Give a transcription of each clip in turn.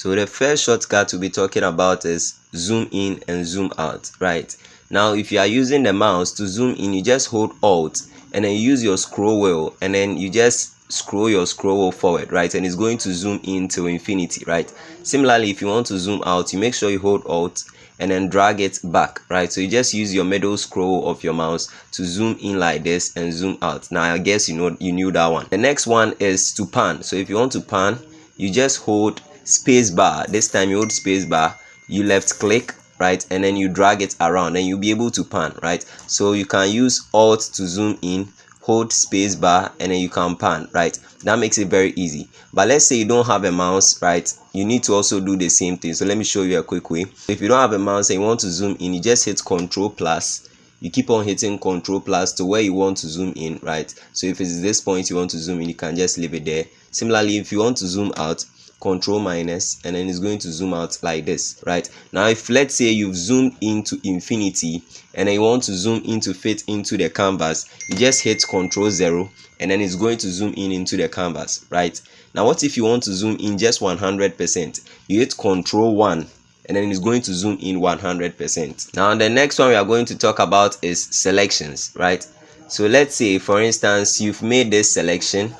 So the first shortcut we'll be talking about is zoom in and zoom out, right? Now if you are using the mouse to zoom in, you just hold Alt and then you use your scroll wheel and then you just scroll your scroll wheel forward, right? And it's going to zoom in to infinity, right? Similarly, if you want to zoom out, you make sure you hold Alt and then drag it back, right? So you just use your middle scroll of your mouse to zoom in like this and zoom out. Now I guess you knew that one. The next one is to pan. So if you want to pan, you just hold space bar. This time you hold space bar, you left click, right, and then you drag it around and you'll be able to pan, right? So you can use Alt to zoom in, hold space bar, and then you can pan, right? That makes it very easy. But let's say you don't have a mouse, right? You need to also do the same thing. So let me show you a quick way. If you don't have a mouse and you want to zoom in, you just hit Ctrl plus. You keep on hitting Ctrl plus to where you want to zoom in, right? So if it's this point you want to zoom in, you can just leave it there. Similarly, if you want to zoom out, Control minus, and then it's going to zoom out like this, right? Now if let's say you've zoomed into infinity and then you want to zoom in to fit into the canvas, you just hit Control 0 and then it's going to zoom in into the canvas, right? Now what if you want to zoom in just 100%? You hit Control 1 and then it's going to zoom in 100%. Now the next one we are going to talk about is selections, right? So let's say for instance you've made this selection,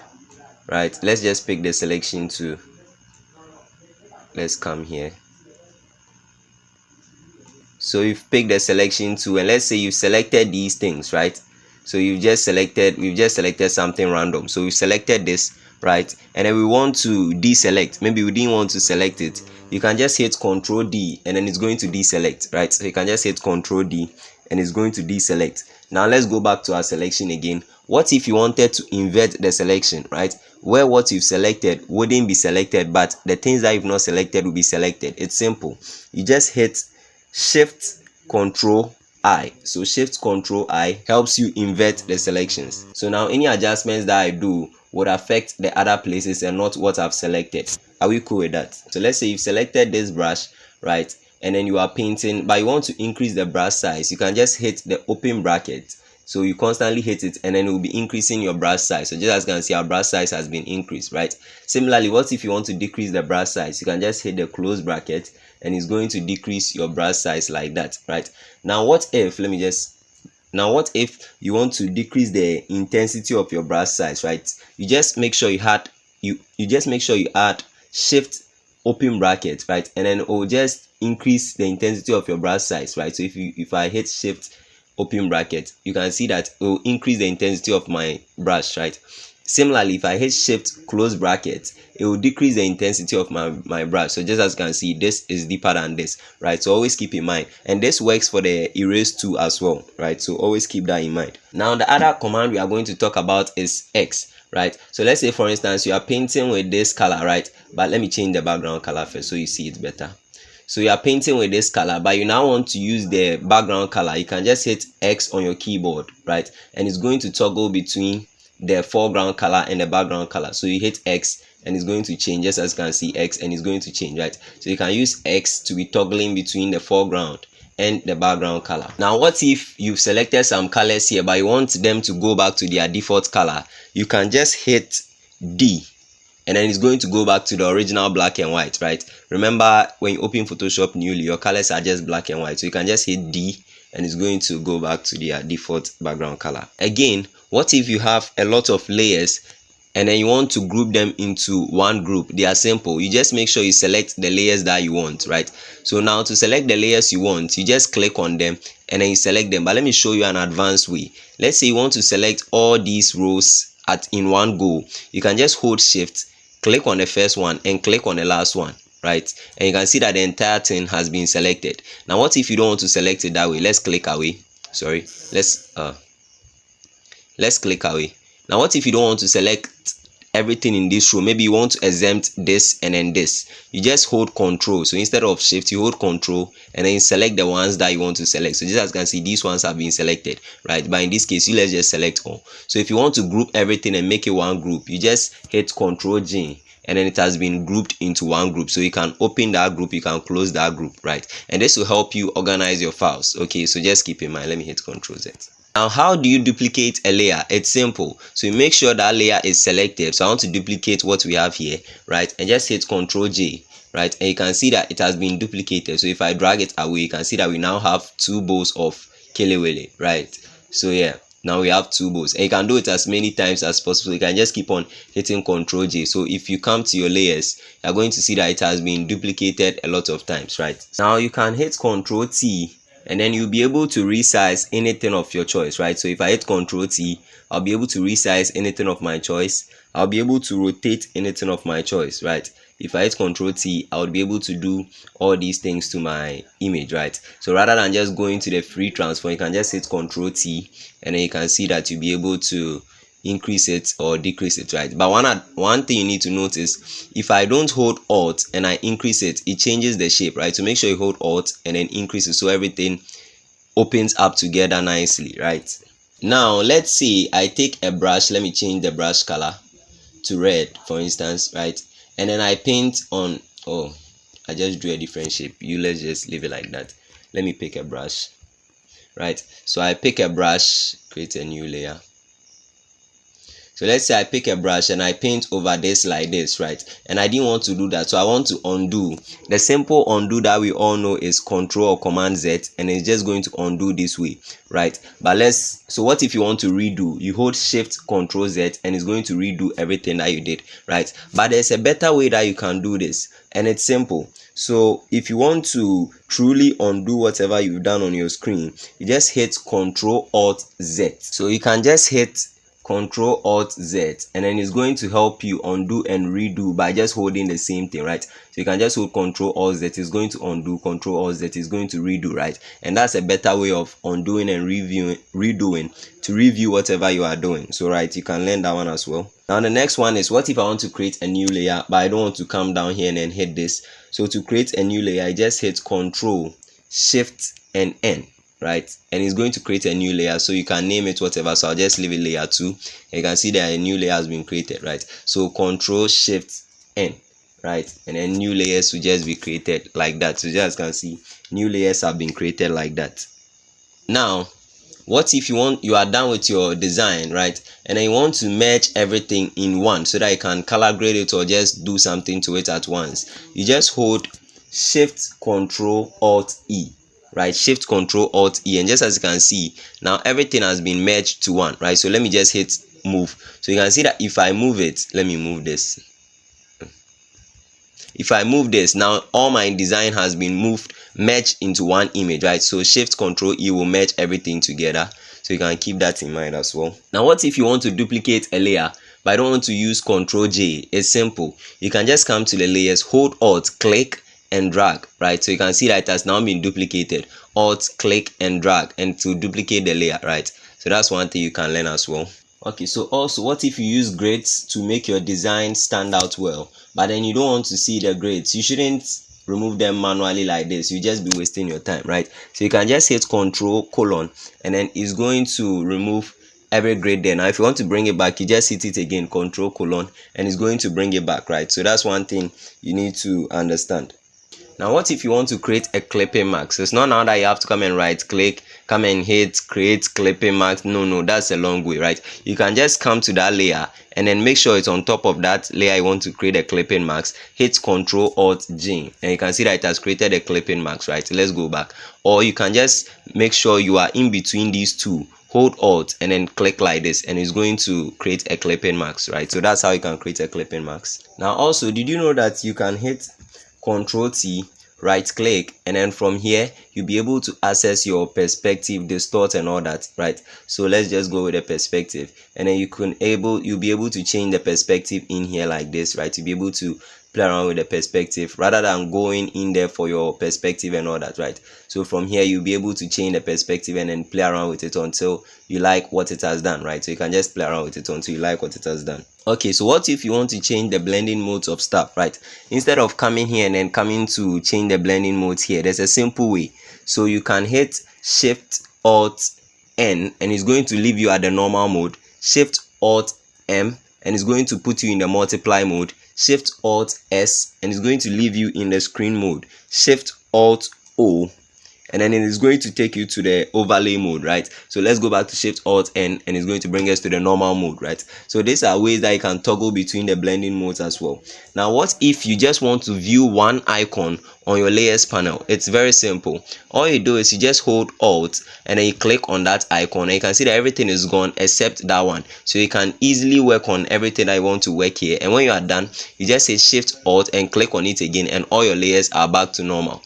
right? Let's just pick the selection to, let's come here. So you've picked the selection tool and let's say you've selected these things, right? So we've just selected something random. So we've selected this, right? And then we want to deselect. Maybe we didn't want to select it. You can just hit Control D and then it's going to deselect, right? So you can just hit Control D and it's going to deselect. Now let's go back to our selection again. What if you wanted to invert the selection, right? Where what you've selected wouldn't be selected, but the things that you've not selected will be selected. It's simple. You just hit Shift Control I. So Shift Control I helps you invert the selections. So now any adjustments that I do would affect the other places and not what I've selected. Are we cool with that? So let's say you've selected this brush, right? And then you are painting, but you want to increase the brush size. You can just hit the open bracket. So you constantly hit it and then it will be increasing your brush size. So just as you can see, our brush size has been increased, right? Similarly, what if you want to decrease the brush size? You can just hit the close bracket and it's going to decrease your brush size like that, right? Now what if you want to decrease the intensity of your brush size, right? You just make sure you add Shift open bracket, right? And then it will just increase the intensity of your brush size, right? So if I hit Shift open bracket, you can see that it will increase the intensity of my brush, right? Similarly, if I hit Shift close bracket, it will decrease the intensity of my brush. So just as you can see, this is deeper than this, right? So always keep in mind, and this works for the erase tool as well, right? So always keep that in mind. Now the other command we are going to talk about is X, right? So let's say for instance you are painting with this color, right? But let me change the background color first so you see it better. So you are painting with this color, but you now want to use the background color. You can just hit X on your keyboard, right? And it's going to toggle between the foreground color and the background color. So you hit X and it's going to change, just as you can see X, and it's going to change, right? So you can use X to be toggling between the foreground and the background color. Now what if you've selected some colors here but you want them to go back to their default color? You can just hit D and then it's going to go back to the original black and white, right? Remember, when you open Photoshop newly, your colors are just black and white. So you can just hit D and it's going to go back to their default background color. Again, what if you have a lot of layers and then you want to group them into one group? They are simple. You just make sure you select the layers that you want, right? So now to select the layers you want, you just click on them and then you select them. But let me show you an advanced way. Let's say you want to select all these rows in one go. You can just hold Shift, click on the first one and click on the last one, right? And you can see that the entire thing has been selected. Now what if you don't want to select it that way? Let's click away. Sorry, let's click away. Now what if you don't want to select everything in this row? Maybe you want to exempt this and then this. You just hold Control. So instead of Shift, you hold Control and then you select the ones that you want to select. So just as you can see, these ones have been selected, right? But in this case, let's just select all. So if you want to group everything and make it one group, you just hit Control G and then it has been grouped into one group. So you can open that group, you can close that group, right? And this will help you organize your files. Okay, so just keep in mind. Let me hit Control Z. Now, how do you duplicate a layer? It's simple. So you make sure that layer is selected. So I want to duplicate what we have here, right? And just hit Ctrl J, right? And you can see that it has been duplicated. So if I drag it away, you can see that we now have two bows of Kelewele, right? So yeah, now we have two bows. And you can do it as many times as possible. You can just keep on hitting Ctrl J. So if you come to your layers, you're going to see that it has been duplicated a lot of times, right? Now you can hit Ctrl T, and then you'll be able to resize anything of your choice, right? So if I hit Ctrl T, I'll be able to resize anything of my choice. I'll be able to rotate anything of my choice, right? If I hit Ctrl T, I would be able to do all these things to my image, right? So rather than just going to the free transform, you can just hit Ctrl T, and then you can see that you'll be able to increase it or decrease it, right? But one thing you need to notice, if I don't hold Alt and I increase it, it changes the shape, right? So make sure you hold Alt and then increase it so everything opens up together nicely, right? Now let's say I take a brush. Let me change the brush color to red, for instance, right? And then I paint on, oh, I just drew a different shape. Let's just leave it like that. Let me pick a brush, right? So I pick a brush, create a new layer. So let's say I pick a brush and I paint over this like this, right? And I didn't want to do that, so I want to undo. The simple undo that we all know is Control or Command Z, and it's just going to undo this way, right? But so what if you want to redo? You hold Shift Control Z and it's going to redo everything that you did, right? But there's a better way that you can do this, and it's simple. So if you want to truly undo whatever you've done on your screen, you just hit Control Alt Z. So you can just hit Control Alt Z, and then it's going to help you undo and redo by just holding the same thing, right? So you can just hold Control Alt Z, it's going to undo. Control Alt Z is going to redo, right? And that's a better way of undoing and redoing to review whatever you are doing. So right, you can learn that one as well. Now the next one is, what if I want to create a new layer but I don't want to come down here and then hit this? So to create a new layer, I just hit Control Shift and N, right? And it's going to create a new layer, so you can name it whatever. So I'll just leave it layer 2. You can see that a new layer has been created, right? So Control Shift N, right? And then new layers will just be created like that. So just can see new layers have been created like that. Now what if you are done with your design, right? And then you want to merge everything in one so that you can color grade it or just do something to it at once? You just hold Shift Control Alt E, right? Shift Control Alt E, and just as you can see, now everything has been merged to one, right? So let me just hit move. So you can see that if I move it, let me move this. If I move this, now all my design has been moved, merged into one image, right? So Shift Control E will merge everything together. So you can keep that in mind as well. Now what if you want to duplicate a layer but I don't want to use Control J? It's simple. You can just come to the layers, hold Alt, click and drag, right? So you can see that it has now been duplicated. Alt, click and drag, and to duplicate the layer, right? So that's one thing you can learn as well. Okay, so also, what if you use grades to make your design stand out well, but then you don't want to see the grades? You shouldn't remove them manually like this. You just be wasting your time, right? So you can just hit Control colon, and then it's going to remove every grade there. Now if you want to bring it back, you just hit it again, Control colon, and it's going to bring it back, right? So that's one thing you need to understand. Now what if you want to create a clipping mask? So it's not now that you have to come and right click, come and hit create clipping mask. No, that's a long way, right? You can just come to that layer and then make sure it's on top of that layer you want to create a clipping mask. Hit Control Alt J, and you can see that it has created a clipping mask, right? Let's go back. Or you can just make sure you are in between these two, hold Alt and then click like this, and it's going to create a clipping mask, right? So that's how you can create a clipping mask. Now also, did you know that you can hit Control T, right click, and then from here you'll be able to access your perspective, distort and all that, right? So let's just go with the perspective, and then you'll be able to change the perspective in here like this, right? You'll be able to play around with the perspective rather than going in there for your perspective and all that, right? So from here you'll be able to change the perspective and then play around with it until you like what it has done, right? So you can just play around with it until you like what it has done. Okay, so what if you want to change the blending modes of stuff, right? Instead of coming here and then coming to change the blending modes here, there's a simple way. So you can hit Shift Alt N and it's going to leave you at the normal mode. Shift Alt M and it's going to put you in the multiply mode. Shift Alt S and it's going to leave you in the screen mode. Shift Alt O and then it is going to take you to the overlay mode, right? So let's go back to Shift Alt N, and it's going to bring us to the normal mode, right? So these are ways that you can toggle between the blending modes as well. Now what if you just want to view one icon on your layers panel? It's very simple. All you do is you just hold Alt and then you click on that icon, and you can see that everything is gone except that one. So you can easily work on everything that you want to work here, and when you are done, you just say Shift Alt and click on it again, and all your layers are back to normal.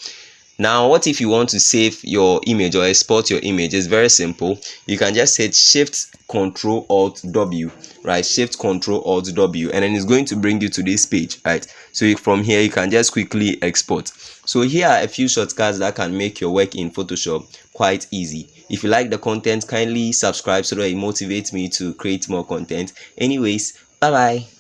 Now what if you want to save your image or export your image? It's very simple. You can just hit Shift Control Alt W, right? Shift Control Alt W, and then it's going to bring you to this page, right? So from here you can just quickly export. So here are a few shortcuts that can make your work in Photoshop quite easy. If you like the content, kindly subscribe so that it motivates me to create more content. Anyways, bye bye.